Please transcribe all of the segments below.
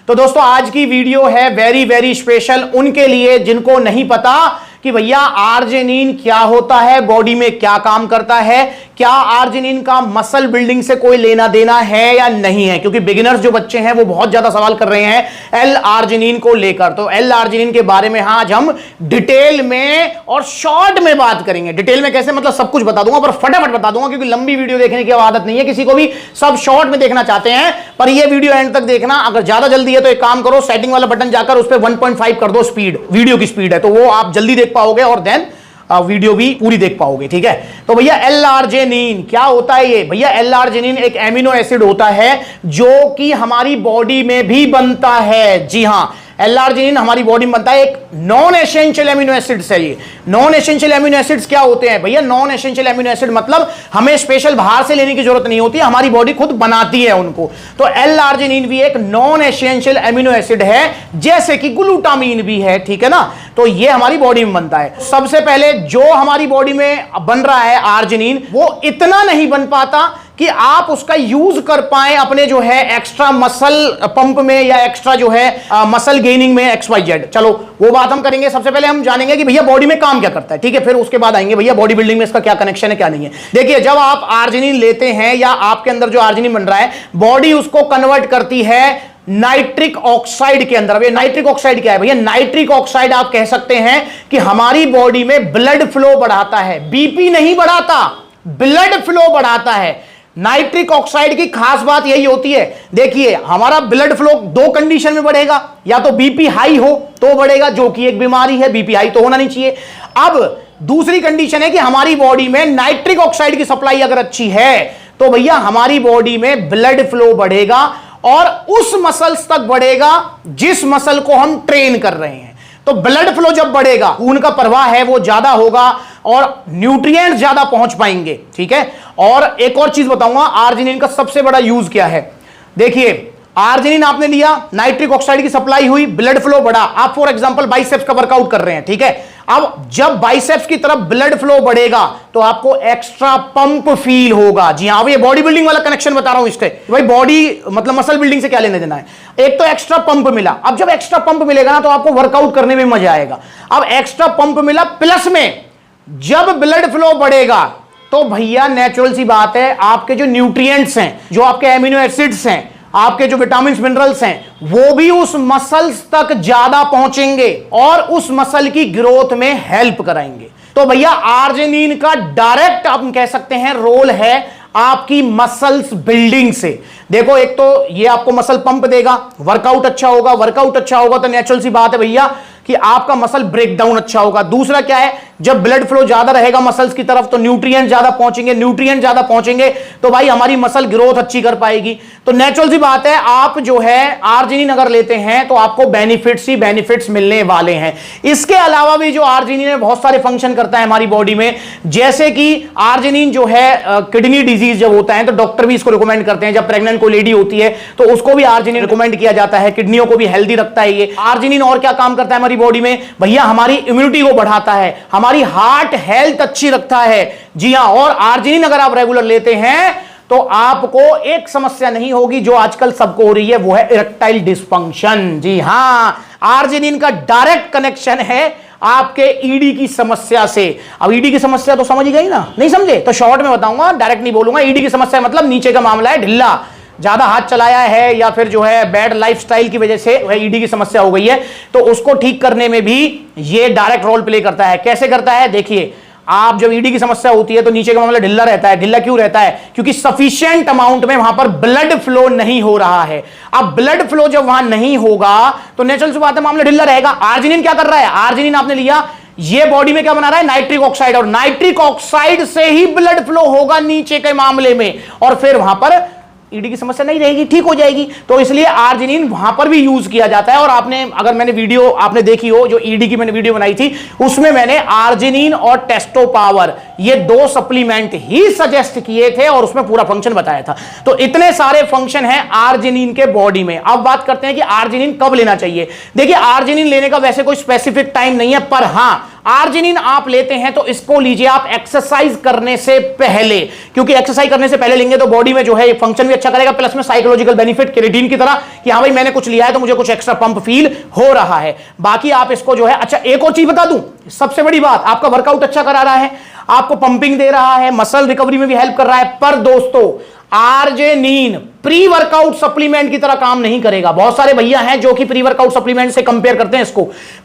तो दोस्तों आज की वीडियो है वेरी वेरी स्पेशल उनके लिए जिनको नहीं पता कि भैया आर्जिनिन क्या होता है, बॉडी में क्या काम करता है, क्या आर्जिनिन का मसल बिल्डिंग से कोई लेना देना है या नहीं है। क्योंकि बिगिनर्स जो बच्चे हैं वो बहुत ज्यादा सवाल कर रहे हैं एल आर्जिनिन को लेकर। तो एल आर्जिनिन के बारे में आज हम डिटेल में और शॉर्ट में बात करेंगे। डिटेल में कैसे, मतलब सब कुछ बता दूंगा पर फटाफट बता दूंगा, क्योंकि लंबी वीडियो देखने की आदत नहीं है किसी को भी, सब शॉर्ट में देखना चाहते हैं। पर ये वीडियो एंड तक देखना। अगर ज्यादा जल्दी है तो एक काम करो, सेटिंग वाला बटन जाकर उस पर 1.5 कर दो स्पीड, वीडियो की स्पीड है, तो वो आप जल्दी देख पाओगे और देन वीडियो भी पूरी देख पाओगे। ठीक है, तो भैया एल आर्जिनिन क्या होता है ये? भैया एल आर्जिनिन एक एमिनो एसिड होता है जो कि हमारी बॉडी में भी बनता है। जी हां, एल आर्जिनिन हमारी बॉडी में बनता है। एक नॉन एसेंशियल एमिनो एसिड्स है ये। नॉन एसेंशियल एमिनो एसिड्स क्या होते हैं भैया? नॉन एसेंशियल एमिनो एसिड मतलब हमें स्पेशल बाहर से लेने की जरूरत नहीं होती, हमारी बॉडी खुद बनाती है उनको। तो एल आर्जिनिन भी एक नॉन एसेंशियल एमिनो एसिड है, जैसे कि ग्लूटामीन भी है। ठीक है ना, तो ये हमारी बॉडी में बनता है। सबसे पहले जो हमारी बॉडी में बन रहा है आर्जिनिन, वो इतना नहीं बन पाता कि आप उसका यूज कर पाए अपने जो है एक्स्ट्रा मसल पंप में या एक्स्ट्रा जो है मसल गेनिंग में XYZ। चलो वो बात हम करेंगे। सबसे पहले हम जानेंगे कि भैया बॉडी में काम क्या करता है। ठीक है, फिर उसके बाद आएंगे भैया बॉडी बिल्डिंग में इसका क्या कनेक्शन है क्या नहीं है। देखिए, जब आप आर्जिनिन लेते हैं या आपके अंदर जो आर्जिनिन बन रहा है, बॉडी उसको कन्वर्ट करती है नाइट्रिक ऑक्साइड के अंदर। अब ये नाइट्रिक ऑक्साइड क्या है भैया? नाइट्रिक ऑक्साइड आप कह सकते हैं कि हमारी बॉडी में ब्लड फ्लो बढ़ाता है, बीपी नहीं बढ़ाता, ब्लड फ्लो बढ़ाता है। नाइट्रिक ऑक्साइड की खास बात यही होती है। देखिए, हमारा ब्लड फ्लो दो कंडीशन में बढ़ेगा, या तो बीपी हाई हो तो बढ़ेगा, जो कि एक बीमारी है, बीपी हाई तो होना नहीं चाहिए। अब दूसरी कंडीशन है कि हमारी बॉडी में नाइट्रिक ऑक्साइड की सप्लाई अगर अच्छी है तो भैया हमारी बॉडी में ब्लड फ्लो बढ़ेगा और उस मसल्स तक बढ़ेगा जिस मसल को हम ट्रेन कर रहे हैं। तो ब्लड फ्लो जब बढ़ेगा, खून का प्रवाह है वो ज्यादा होगा और न्यूट्रिएंट्स ज्यादा पहुंच पाएंगे। ठीक है, और एक और चीज बताऊंगा, आर्जिनिन का सबसे बड़ा यूज क्या है। देखिए, आर्जिनिन आपने लिया, नाइट्रिक ऑक्साइड की सप्लाई हुई, ब्लड फ्लो बढ़ा। आप फॉर एग्जांपल बाइसेप्स का वर्कआउट कर रहे हैं, ठीक है, अब जब बाइसेप्स की तरफ ब्लड फ्लो बढ़ेगा तो आपको एक्स्ट्रा पंप फील होगा। जी हां, अब ये बॉडी बिल्डिंग वाला कनेक्शन बता रहा हूं इसके। भाई बॉडी मतलब मसल बिल्डिंग से क्या लेने देना है? एक तो एक्स्ट्रा पंप मिला। अब जब एक्स्ट्रा पंप मिलेगा ना तो आपको वर्कआउट करने में मजा आएगा। अब एक्स्ट्रा पंप मिला, प्लस में जब ब्लड फ्लो बढ़ेगा तो भैया नेचुरल सी बात है, आपके जो न्यूट्रिएंट्स हैं, जो आपके एमिनो एसिड्स हैं, आपके जो विटामिन मिनरल्स हैं, वो भी उस मसल्स तक ज्यादा पहुंचेंगे और उस मसल की ग्रोथ में हेल्प कराएंगे। तो भैया आर्जिनिन का डायरेक्ट आप कह सकते हैं रोल है आपकी मसल्स बिल्डिंग से। देखो, एक तो ये आपको मसल पंप देगा, वर्कआउट अच्छा होगा, वर्कआउट अच्छा होगा तो नेचुरल सी बात है भैया कि आपका मसल ब्रेकडाउन अच्छा होगा। दूसरा क्या है, जब ब्लड फ्लो ज्यादा रहेगा मसल्स की तरफ तो न्यूट्रिएंट ज्यादा पहुंचेंगे, न्यूट्रिएंट ज्यादा पहुंचेंगे तो भाई हमारी मसल ग्रोथ अच्छी कर पाएगी। तो नेचुरल सी बात है, आप जो है आर्जिनिन अगर लेते हैं तो आपको बेनिफिट्स ही बेनिफिट्स मिलने वाले हैं। इसके अलावा भी जो आर्जिनिन है बहुत सारे फंक्शन करता है हमारी बॉडी में, जैसे कि आर्जिनिन जो है किडनी डिजीज जब होता है तो डॉक्टर भी इसको रिकमेंड करते हैं। जब प्रेग्नेंट को लेडी होती है तो उसको भी आर्जिनिन रिकमेंड किया जाता है, किडनियों को भी हेल्दी रखता है ये। आर्जिनिन और क्या काम करता है हमारी बॉडी में भैया? हमारी इम्यूनिटी को बढ़ाता है, हमारी हार्ट हेल्थ अच्छी रखता है। जी हां, और आर्जिनिन अगर आप रेगुलर लेते हैं तो आपको एक समस्या नहीं होगी जो आजकल सबको हो रही है, वो है इरेक्टाइल डिस्फंक्शन। जी हां, आर्जिनिन का डायरेक्ट कनेक्शन है आपके ईडी की समस्या से। अब ईडी की समस्या तो समझ ही गई ना? नहीं समझे तो शॉर्ट में बताऊंगा, डायरेक्ट नहीं बोलूंगा। ईडी की समस्या मतलब नीचे का मामला है, ढिल्ला, ज्यादा हाथ चलाया है या फिर जो है बैड लाइफस्टाइल की वजह से ईडी की समस्या हो गई है, तो उसको ठीक करने में भी ये डायरेक्ट रोल प्ले करता है। कैसे करता है? देखिए, आप जब ईडी की समस्या होती है तो नीचे का मामला ढिल्ला रहता है। ढिल्ला क्यों रहता है? क्योंकि सफिशिएंट अमाउंट में वहां पर ब्लड फ्लो नहीं हो रहा है। अब ब्लड फ्लो जब वहां नहीं होगा तो नेचुरल सी बात है मामला ढिल्ला रहेगा। आर्जिनिन क्या कर रहा है? आर्जिनिन आपने लिया, ये बॉडी में क्या बना रहा है? नाइट्रिक ऑक्साइड, और नाइट्रिक ऑक्साइड से ही ब्लड फ्लो होगा नीचे के मामले में, और फिर वहां पर ईडी की समस्या नहीं रहेगी, ठीक हो जाएगी। तो इसलिए आर्जिनिन वहां पर भी यूज किया जाता है। और आपने अगर मैंने वीडियो आपने देखी हो, जो ईडी की मैंने वीडियो बनाई थी, उसमें मैंने आर्जिनिन और टेस्टो पावर ये दो सप्लीमेंट ही सजेस्ट किए थे और उसमें पूरा फंक्शन बताया था। तो इतने सारे फंक्शन हैं आर्जिनिन के बॉडी में। अब बात करते हैं कि आर्जिनिन कब लेना चाहिए। देखिए, आर्जिनिन लेने का वैसे कोई स्पेसिफिक टाइम नहीं है, पर हां आर्जिनिन आप लेते हैं तो इसको लीजिए आप एक्सरसाइज करने से पहले, क्योंकि एक्सरसाइज करने से पहले लेंगे तो बॉडी में जो है फंक्शन भी अच्छा करेगा, प्लस में साइकोलॉजिकल बेनिफिट क्रेटिन की तरह कि हाँ भाई मैंने कुछ लिया है तो मुझे कुछ एक्स्ट्रा पंप फील हो रहा है। बाकी आप इसको जो है, अच्छा एक और चीज बता दूं, सबसे बड़ी बात, आपका वर्कआउट अच्छा करा रहा है, आपको पंपिंग दे रहा है, मसल रिकवरी में भी हेल्प कर रहा है, पर दोस्तों आर्जिनिन प्री वर्कआउट सप्लीमेंट की तरह काम नहीं करेगा। बहुत सारे भैया हैं जो कि प्री वर्कआउट सप्लीमेंट से कंपेयर करते हैं इसको,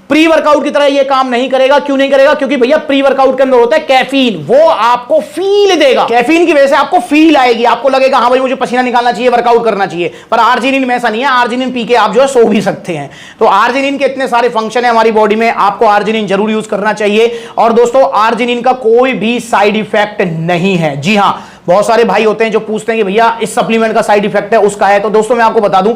प्री वर्कआउट की तरह ये काम नहीं करेगा। क्यों नहीं करेगा? क्योंकि भैया प्री वर्कआउट के अंदर होता है कैफीन, वो आपको फील देगा, कैफीन की वजह से आपको फील आएगी, आपको लगेगा हाँ भाई मुझे पसीना निकालना चाहिए, वर्कआउट करना चाहिए। पर आर्जिनिन में ऐसा नहीं है, आर्जिनिन पी के आप जो है सो भी सकते हैं। तो आर्जिनिन के इतने सारे फंक्शन है हमारी बॉडी में, आपको आर्जिनिन जरूर यूज करना चाहिए। और दोस्तों आर्जिनिन का कोई भी साइड इफेक्ट नहीं है। जी हां, बहुत सारे भाई होते हैं जो पूछते हैं कि भैया इस सप्लीमेंट का साइड इफेक्ट है, उसका है। तो दोस्तों मैं आपको बता दूं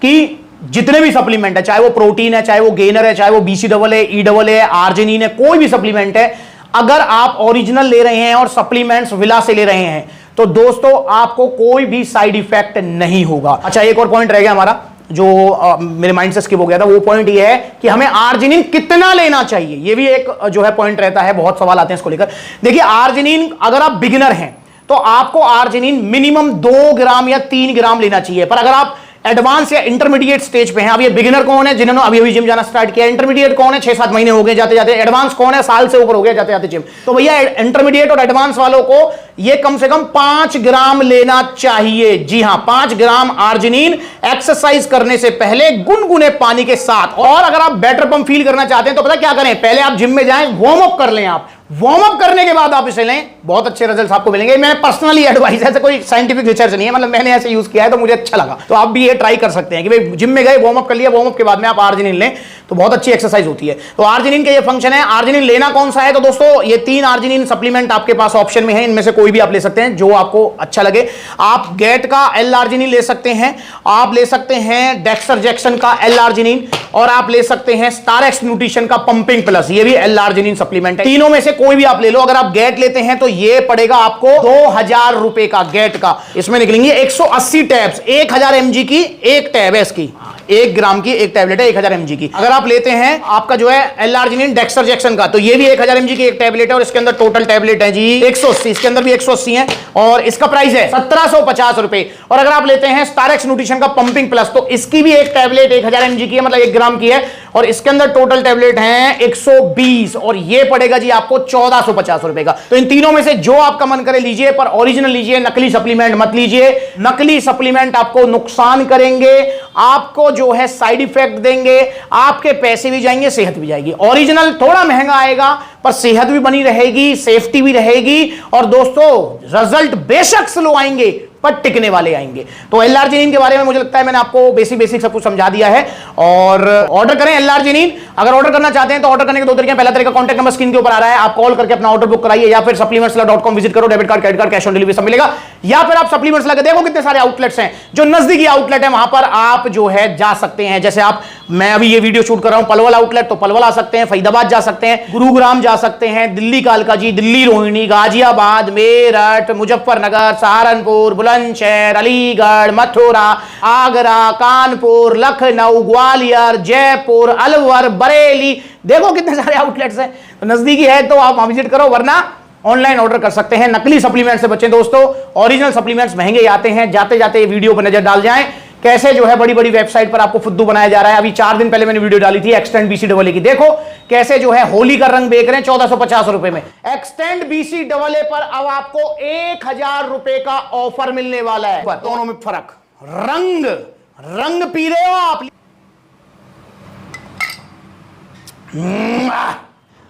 कि जितने भी सप्लीमेंट है, चाहे वो प्रोटीन है, चाहे वो गेनर है, चाहे वो बीसी डबल है, ई डबल है, आर्जिनिन है, कोई भी सप्लीमेंट है, अगर आप ओरिजिनल ले रहे हैं और सप्लीमेंट्स विला से ले रहे हैं तो दोस्तों आपको कोई भी साइड इफेक्ट नहीं होगा। अच्छा एक और पॉइंट रह गया हमारा जो मेरे माइंड से स्किप हो गया था, वो पॉइंट ये है कि हमें आर्जिनिन कितना लेना चाहिए। ये भी एक जो है पॉइंट रहता है, बहुत सवाल आते हैं इसको लेकर। देखिए आर्जिनिन अगर आप बिगिनर हैं तो आपको आर्जिनिन मिनिमम 2 ग्राम या 3 ग्राम लेना चाहिए। पर अगर आप एडवांस या इंटरमीडिएट स्टेज पे हैं, अब ये बिगिनर कौन है जिन्होंने अभी अभी जिम जाना स्टार्ट किया, इंटरमीडिएट कौन है 6-7 महीने हो गए जाते जाते, एडवांस कौन है साल से ऊपर हो गया जाते जाते जिम, तो भैया इंटरमीडिएट और एडवांस वालों को ये कम से कम 5 ग्राम लेना चाहिए। जी हां, 5 ग्राम आर्जिनिन एक्सरसाइज करने से पहले गुनगुने पानी के साथ। और अगर आप बेटर पंप फील करना चाहते हैं तो पता क्या करें, पहले आप जिम में जाएं, वार्म अप कर लें। आप वार्म अप करने के बाद आप इसे लें, बहुत अच्छे रिजल्ट्स आपको मिलेंगे। मैं पर्सनली एडवाइस, ऐसे कोई साइंटिफिक रिसर्च नहीं है, मतलब मैंने ऐसे यूज किया है तो मुझे अच्छा लगा। तो आप भी ये ट्राई कर सकते हैं कि भाई जिम में गए, वार्म अप कर लिया, वार्म अप के बाद में आप आर्जिनिन लें तो बहुत अच्छी एक्सरसाइज होती है। तो आर्जिनिन के ये फंक्शन है। आर्जिनिन लेना कौन सा है? तो दोस्तों ये 3 आर्जिनिन सप्लीमेंट आपके पास ऑप्शन में है, इनमें से कोई भी आप ले सकते हैं जो आपको अच्छा लगे। आप गेट का एल आर्जिनिन ले सकते हैं, आप ले सकते हैं डेक्स्टर जैक्सन का एल आर्जिनिन, और आप ले सकते हैं स्टारएक्स न्यूट्रिशन का पंपिंग प्लस, ये भी एल आर्जिनिन सप्लीमेंट है। तीनों में से कोई भी आप ले लो। अगर आप गेट लेते हैं तो ये पड़ेगा आपको 2000 रुपए का गेट का। इसमें निकलेंगे 180 टैब्स, 1000 mg की एक टैब है इसकी, 1 ग्राम की एक टैबलेट है 1000 mg की। अगर आप लेते हैं आपका जो है एल आर्जिनिन डेक्स्टर जैक्सन का, तो ये भी 1000 mg की एक टैबलेट है और इसके अंदर टोटल टैबलेट है जी 180, इसके अंदर भी 180 है और इसका प्राइस है 1750 रुपए। और अगर आप लेते हैं स्टारएक्स न्यूट्रिशन का पंपिंग प्लस, तो इसकी भी एक टैबलेट 1000 mg की है, मतलब 1 ग्राम की है, और इसके अंदर टोटल टैबलेट हैं 120 और ये पड़ेगा जी आपको 1450 रुपए का। तो इन तीनों में से जो आपका मन करे लीजिए, पर ओरिजिनल लीजिए, नकली सप्लीमेंट मत लीजिए। नकली सप्लीमेंट आपको नुकसान करेंगे, आपको जो है साइड इफेक्ट देंगे, आपके पैसे भी जाएंगे, सेहत भी जाएगी। ओरिजिनल थोड़ा महंगा आएगा पर सेहत भी बनी रहेगी, सेफ्टी भी रहेगी, और दोस्तों रिजल्ट बेशक स्लो आएंगे पर टिकने वाले आएंगे। तो एल आर्जिनिन के बारे में मुझे लगता है मैंने आपको बेसिक सब कुछ समझा दिया है। और ऑर्डर करें एल आर्जिनिन। अगर ऑर्डर करना चाहते हैं तो ऑर्डर करने के 2 तरीके हैं। पहला तरीका कॉन्टैक्ट नंबर स्क्रीन के ऊपर आ रहा है, आप कॉल करके अपना ऑर्डर बुक कराइए, या फिर supplementsla.com विजिट करो, debit card, credit card, cash on delivery सब मिलेगा। या फिर आप सप्लीमेंट्स लगा, देखो कितने सारे आउटलेट्स हैं, जो नजदीकी आउटलेट है वहां पर आप जो है जा सकते हैं। जैसे आप, मैं अभी ये वीडियो शूट कर रहा हूं पलवल आउटलेट, तो पलवल आ सकते हैं, फरीदाबाद जा सकते हैं, गुरुग्राम जा सकते हैं, दिल्ली कालका जी, दिल्ली रोहिणी, गाजियाबाद, मेरठ, मुजफ्फरनगर, सहारनपुर, बुलंदशहर, अलीगढ़, मथुरा, आगरा, कानपुर, लखनऊ, ग्वालियर, जयपुर, अलवर, बरेली, देखो कितने सारे आउटलेट्स हैं। तो नजदीकी है तो आप वहां विजिट करो, वरना ऑनलाइन ऑर्डर कर सकते हैं। नकली सप्लीमेंट से बचें दोस्तों, ओरिजिनल सप्लीमेंट्स महंगे आते हैं। जाते जाते ये वीडियो पर नजर डाल जाएं, कैसे जो है बड़ी बड़ी वेबसाइट पर आपको फुद्दू बनाया जा रहा है। अभी 4 दिन पहले मैंने वीडियो डाली थी एक्सटेंड बीसी डबल ए की, देखो कैसे जो है होली का रंग बेच रहे हैं 1450 रुपए में। एक्सटेंड बीसी डबल ए पर अब आपको 1000 रुपए का ऑफर मिलने वाला है। दोनों में फर्क, रंग पी रहे हो आप,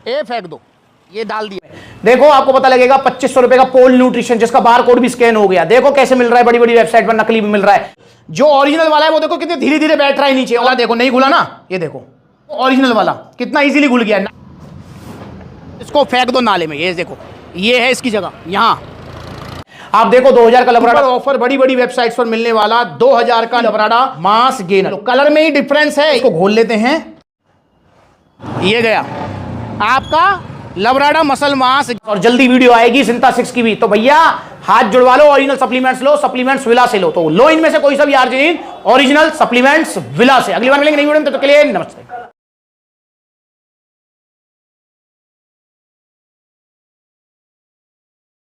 ए फेंक दो, ये डाल दिया, देखो आपको पता लगेगा 2500 रुपए का पोल न्यूट्रिशन, जिसका बार कोड भी स्कैन हो गया। देखो कैसे मिल रहा है, बड़ी बड़ी वेबसाइट पर नकली भी मिल रहा है। जो ओरिजिनल वाला है वो देखो कितने धीरे धीरे बैठ रहा है नीचे, और देखो नहीं घुला ना, ये देखो ओरिजिनल वाला कितना इजीली घुल गया। इसको फेंक दो नाले में, ये देखो ये है इसकी जगह, यहां आप देखो 2000 का लबराडा ऑफर बड़ी बड़ी वेबसाइट्स पर मिलने वाला, 2000 का लबराडा मास गेनर। कलर में ही डिफरेंस है, इसको घोल लेते हैं, ये गया आपका लबराडा मसल मास। और जल्दी वीडियो आएगी सिंथा 6 की भी, तो भैया हाथ जुड़वा लो, ओरिजिनल सप्लीमेंट्स लो, सप्लीमेंट्स विला से लो, तो लो इनमें से कोई सा भी आर्जिनिन ओरिजिनल सप्लीमेंट्स विला से। अगली बार मिलेंगे नई वीडियो में, तो के लिए नमस्ते।